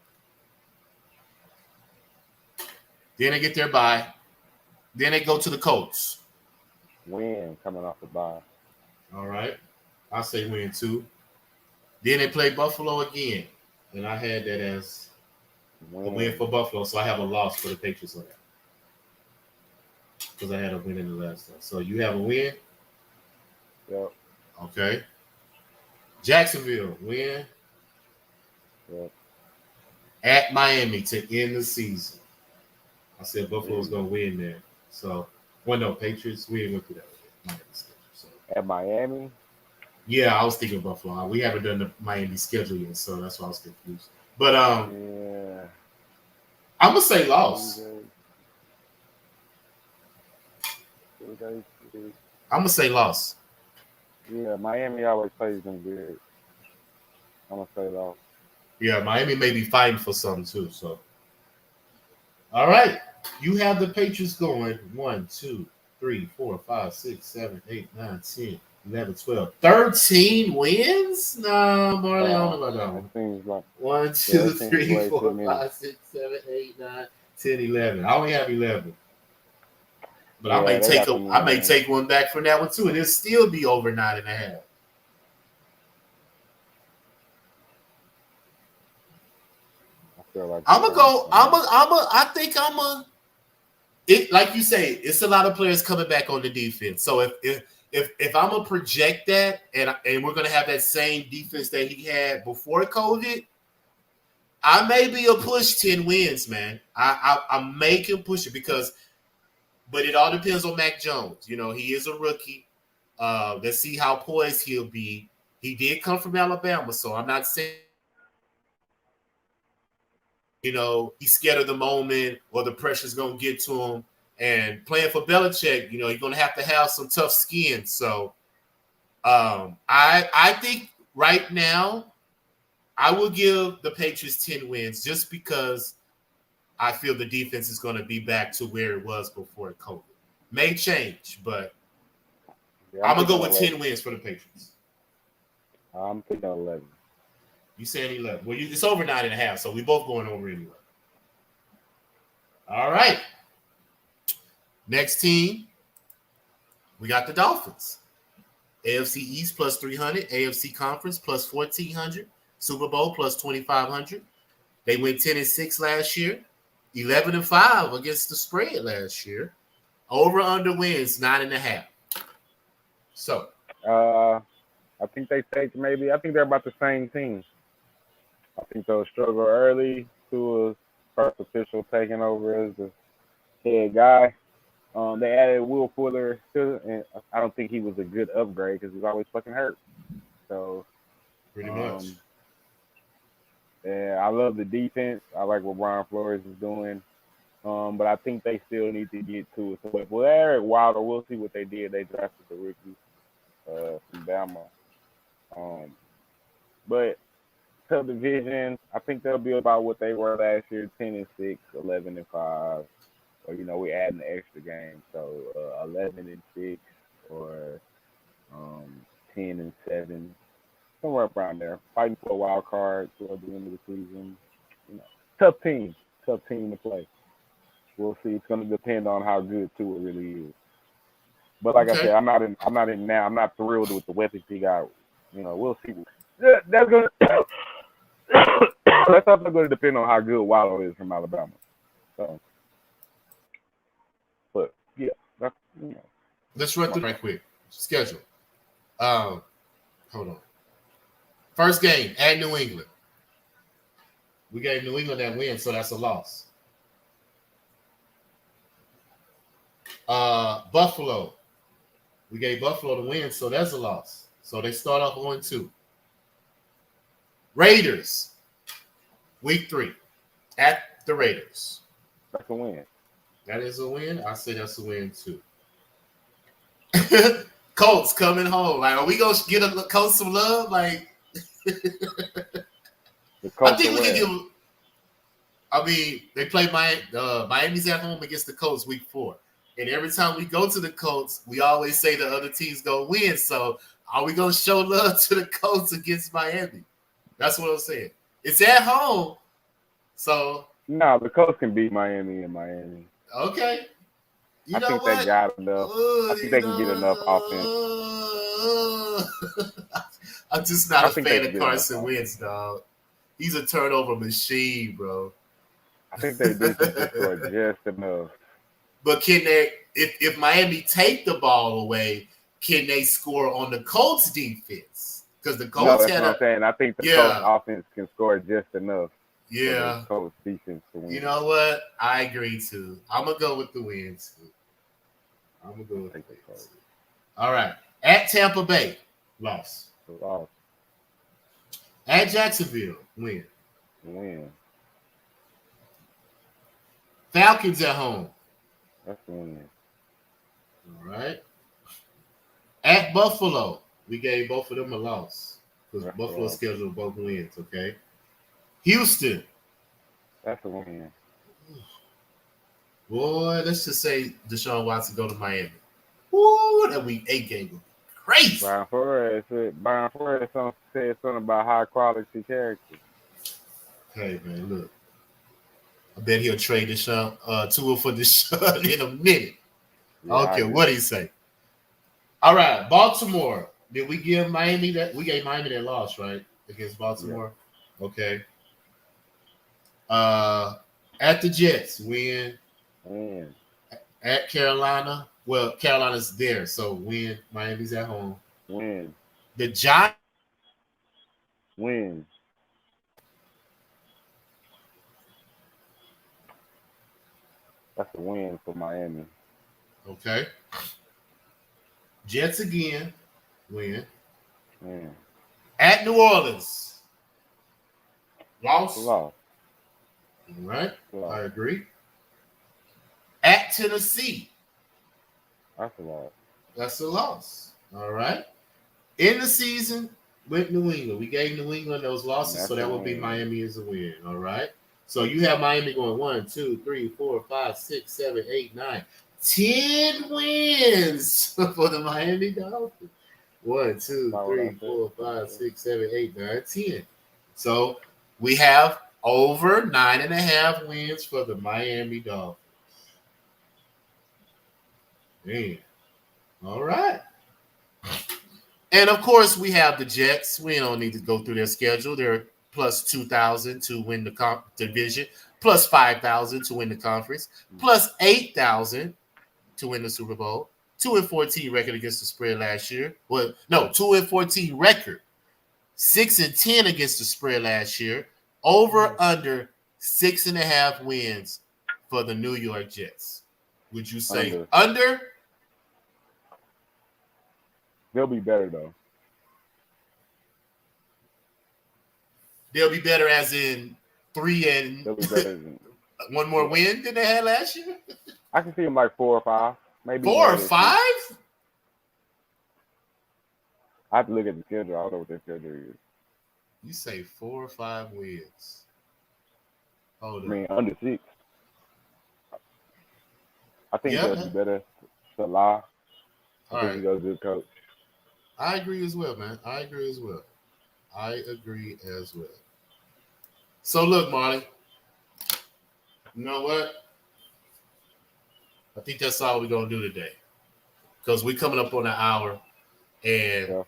Then they get their bye. Then they go to the Colts. Win coming off the bye. All right. I say win too. Then they play Buffalo again. And I had that as a win for Buffalo. So I have a loss for the Patriots on that. Because I had a win in the last time. So you have a win? Yep. Okay. Jacksonville, win. Yep. At Miami to end the season. I said Buffalo's going to win there. So, Patriots, we went through that. So. At Miami? Yeah, I was thinking Buffalo. We haven't done the Miami schedule yet, so that's why I was confused. But Yeah. I'm gonna say loss. I'm gonna say loss. Yeah, Miami always plays them good. I'm gonna say loss. Yeah, Miami may be fighting for something too. So, all right, you have the Patriots going 1, 2, 3, 4, 5, 6, 7, 8, 9, 10, 11, 12, 13 wins? Nah, Marley, I don't know about that It one. seems like 1, yeah, 2, it seems 3, way too 4, many. 5, 6, 7, 8, 9, 10, 11. I only have 11. But Yeah, they got too I many may wins. take one back from that one too, and it'll still be over 9.5. I feel like I'm gonna go. I think I'm a. It like you say, it's a lot of players coming back on the defense. So if I'm gonna project that, and we're gonna have that same defense that he had before COVID, I may be a push 10 wins, man. I'm making push it but it all depends on Mac Jones. You know, he is a rookie. Let's see how poised he'll be. He did come from Alabama, so I'm not saying, he's scared of the moment or the pressure's going to get to him. And playing for Belichick, you're going to have some tough skin. So I think right now I will give the Patriots 10 wins just because I feel the defense is going to be back to where it was before COVID. May change, but Yeah, I'm going to go with 11. 10 wins for the Patriots. I'm thinking 11. You saying 11. Well, it's over 9.5, so we both going over anyway. All right. Next team, we got the Dolphins. AFC East plus 300, AFC Conference plus 1,400, Super Bowl plus 2,500. They went 10-6 last year, 11-5 against the spread last year. Over under wins 9.5. So, I think they take maybe. I think they're about the same team. I think they'll struggle early. Tua's first official taking over as the head guy. They added Will Fuller too, and I don't think he was a good upgrade because he's always fucking hurt. So, pretty much. Yeah, I love the defense. I like what Brian Flores is doing. But I think they still need to get to it. So if Eric Wilder, we'll see what they did. They drafted the rookie from Bama. But subdivision, I think they'll be about what they were last year, 10-6, 11-5. Or we add an extra game, so 11-6 or 10-7, somewhere around there, fighting for a wild card toward the end of the season. Tough team to play. We'll see. It's going to depend on how good Tua really is. But like I said, I'm not in now. I'm not thrilled with the weapons he got. We'll see. That's going to that's also going to depend on how good Wallow is from Alabama. So. But yeah, let's run through right quick. Schedule. Hold on. First game at New England. We gave New England that win, so that's a loss. Buffalo. We gave Buffalo the win, so that's a loss. So they start off 1-2. Raiders. Week 3 at the Raiders. That's a win. That is a win. I say that's a win too. Colts coming home. Like, are we gonna get a Colts some love? Like, I think we can give. I mean, they play Miami's at home against the Colts week 4, and every time we go to the Colts, we always say the other team's gonna win. So, are we gonna show love to the Colts against Miami? That's what I'm saying. It's at home, so no, the Colts can beat Miami in Miami. Okay. I think they got enough. I think they can get enough offense. I'm just not a fan of Carson Wentz, dog. He's a turnover machine, bro. I think they do score just enough. But can they, if Miami take the ball away, can they score on the Colts defense? Because the Colts that's what I'm saying. I think the Colts offense can score just enough. Yeah. Colts defense to win. You know what? I agree too. I'm gonna go with the win too. I'm gonna go with the win. All right. At Tampa Bay, loss. a loss. At Jacksonville, win. Win. Falcons at home. That's a win. All right. At Buffalo, we gave both of them a loss because That's Buffalo right. scheduled both wins. Okay. Houston, That's a win. boy, let's just say Deshaun Watson go to Miami. Woo, that week 8 game was crazy. Brian Flores said something about high quality character. Hey man, look. I bet he'll trade Deshaun, Tua for Deshaun in a minute. Yeah, I don't care what he say. All right, Baltimore. Did we give Miami that? We gave Miami that loss, right? Against Baltimore. Yeah. Okay. At the Jets, win. Win. At Carolina. Well, Carolina's there, so win. Miami's at home. Win. The Giants. Win. That's a win for Miami. Okay. Jets again. Win. Win. At New Orleans. Loss. Loss. All right. Loss. I agree. At Tennessee. That's a loss. That's a loss. All right. In the season with New England. We gave New England those losses, so that would be Miami as a win. All right. So you have Miami going 1, 2, 3, 4, 5, 6, 7, 8, 9, 10 wins for the Miami Dolphins. 1, 2, 3, 4, 5, 6, 7, 8, 9, 10. So we have over 9.5 wins for the Miami Dolphins. Man. All right. And of course, we have the Jets. We don't need to go through their schedule. They're plus 2,000 to win the division, plus 5,000 to win the conference, plus 8,000 to win the Super Bowl. 2-14 record against the spread last year. Well, no, 2-14 record. 6-10 against the spread last year. Over under 6.5 wins for the New York Jets. Would you say under? They'll be better though. They'll be better as in 3 and They'll be better than 1 more win than they had last year. I can see them like 4 or 5, maybe 4 or 5. I have to look at the schedule. I don't know what their schedule is. You say 4 or 5 wins. Hold I on. mean, under 6. I think they'll be better. Salah. I think he's a good coach. I agree as well, man. I agree as well. So look, Marley. You know what? I think that's all we're gonna do today. Because we're coming up on an hour, and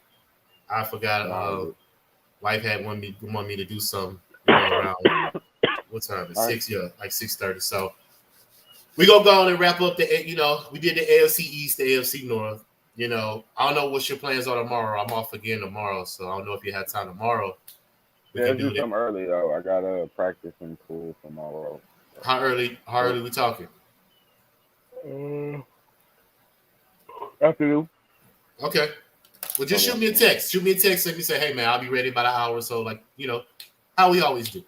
I forgot. Wife had want me to do something around what time? It's 6, like 6:30. So we're gonna go on and wrap up we did the AFC East, the AFC North. I don't know what your plans are tomorrow. I'm off again tomorrow, so I don't know if you have time tomorrow. Let's do something early though. I gotta practice in pool tomorrow. How early we talking? Afternoon. Okay. Well, just shoot me a text. Shoot me a text and you say, "Hey man, I'll be ready about an hour or so." Like how we always do.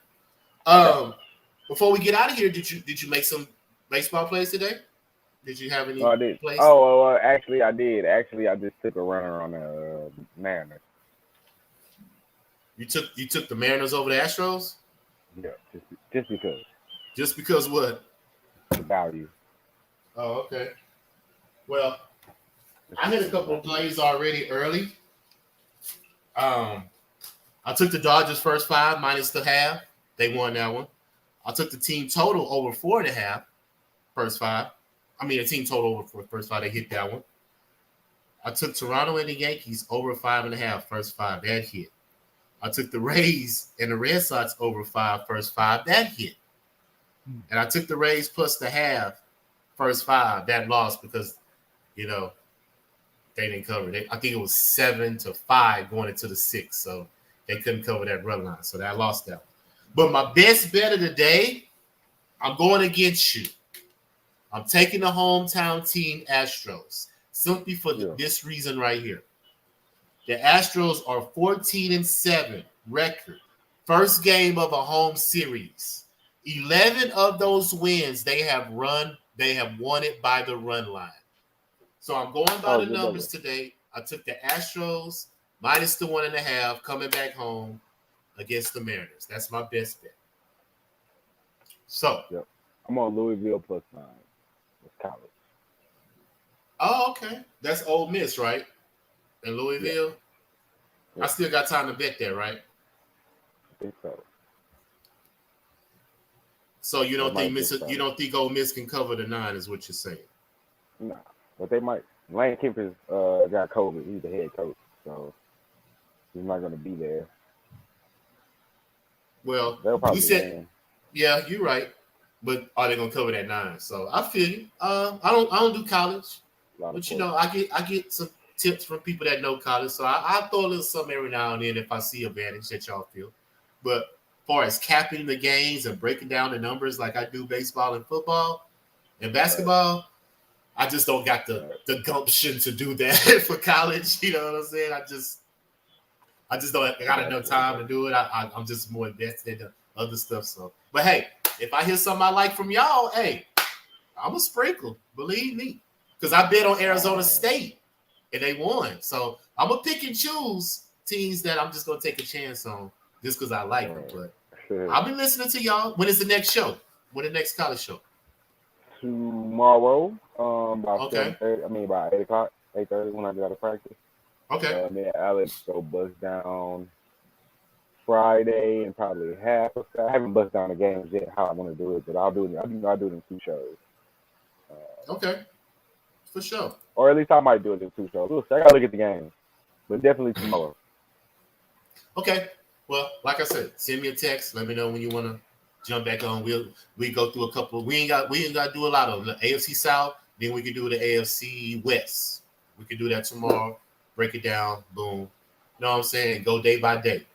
Before we get out of here, did you make some baseball plays today? Did you have any plays? Actually, I did. Actually, I just took a runner on the Mariners. You took the Mariners over the Astros? Yeah, just because. Just because what? The value. Oh, okay. Well, I hit a couple of plays already early. I took the Dodgers first 5 minus the half. They won that one. I took the team total over 4.5 first 5. I mean, the team total over for first 5. They hit that one. I took Toronto and the Yankees over 5.5 first 5. That hit. I took the Rays and the Red Sox over 5 first 5. That hit. And I took the Rays plus the half first 5. That lost because, they didn't cover it. I think it was 7-5 going into the 6th. So they couldn't cover that run line. So that lost that one. But my best bet of the day, I'm going against you. I'm taking the hometown team Astros simply for this reason right here. The Astros are 14-7 record. First game of a home series. 11 of those wins they have won it by the run line. So I'm going by the numbers today. I took the Astros minus the 1.5 coming back home against the Mariners. That's my best bet. So yep. I'm on Louisville +9. It's college. Oh, okay. That's Ole Miss, right? In Louisville. Yeah. I still got time to bet there, right? I think so. So you don't think Ole Miss can cover the 9, is what you're saying? No, but they might. Lane Kiffin's got COVID. He's the head coach, so he's not going to be there. Well, they'll probably win. Yeah, you're right. But are they going to cover that 9? So I feel you. I don't do college, but you know, I get some tips from people that know college. So I throw a little something every now and then if I see advantage that y'all feel. But as far as capping the games and breaking down the numbers like I do baseball and football and basketball, I just don't got the gumption to do that for college. You know what I'm saying? I just don't got enough time to do it. I'm just more invested in the other stuff. So, but hey, if I hear something I like from y'all, hey, I'm a sprinkle. Believe me, because I bet on Arizona State and they won. So I'm gonna pick and choose teams that I'm just gonna take a chance on just because I like them. But I'll be listening to y'all. When is the next show? When the next college show? Tomorrow, about 7:30. I mean, about 8 o'clock, 8:30 when I get out of practice. Okay. Me and Alex go bust down Friday and probably half of that. I haven't bust down the games yet. How I want to do it, but I'll do it in 2 shows. Okay, for sure. Or at least I might do it in 2 shows. We'll see. I gotta look at the games, but definitely tomorrow. Okay. Well, like I said, send me a text. Let me know when you want to jump back on. We go through a couple. We ain't got to do a lot of the AFC South. Then we can do the AFC West. We can do that tomorrow. Break it down. Boom. You know what I'm saying? Go day by day.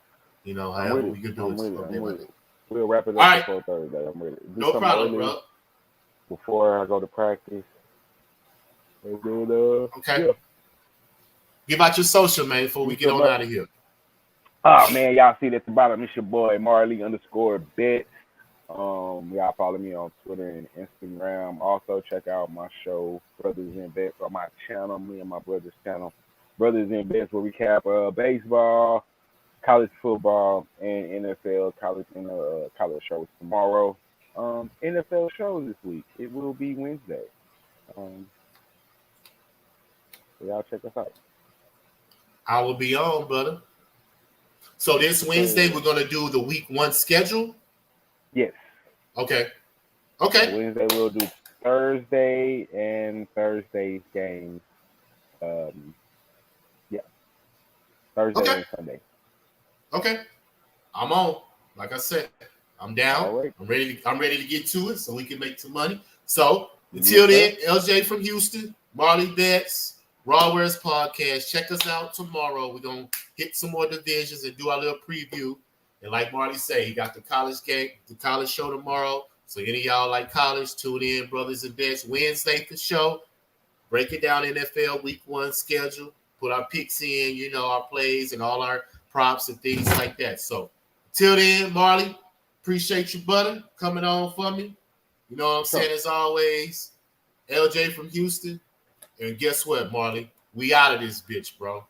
You know, however we can do it. We'll wrap it up before Thursday. I'm ready. No problem, bro. Before I go to practice. Okay. Yeah. Give out your social, man, before we get on out of here. Oh, man, y'all see at the bottom. It's your boy, Marley_bets. Y'all follow me on Twitter and Instagram. Also, check out my show, Brothers in Bets, on my channel, me and my brother's channel, Brothers in Bets, where we cap baseball, college football, and NFL college shows tomorrow. NFL shows this week. It will be Wednesday. So y'all check us out. I will be on, brother. So this Wednesday, we're going to do the week 1 schedule? Yes. Okay. So Wednesday, we'll do Thursday and Thursday's games. Thursday and Sunday. Okay. I'm on. Like I said, I'm down. Right. I'm ready to get to it so we can make some money. So until then, LJ from Houston, MarleyBets, RaWordz podcast. Check us out tomorrow. We're going to hit some more divisions and do our little preview. And like Marley said, he got the college game, the college show tomorrow. So any of y'all like college, tune in, Brothers and Bets. Wednesday for show. Break it down NFL week 1 schedule. Put our picks in, you know, our plays and all our props and things like that. So till then, Marley, appreciate you, brother, coming on for me. You know what I'm saying? As always, LJ from Houston. And guess what, Marley? We out of this bitch, bro.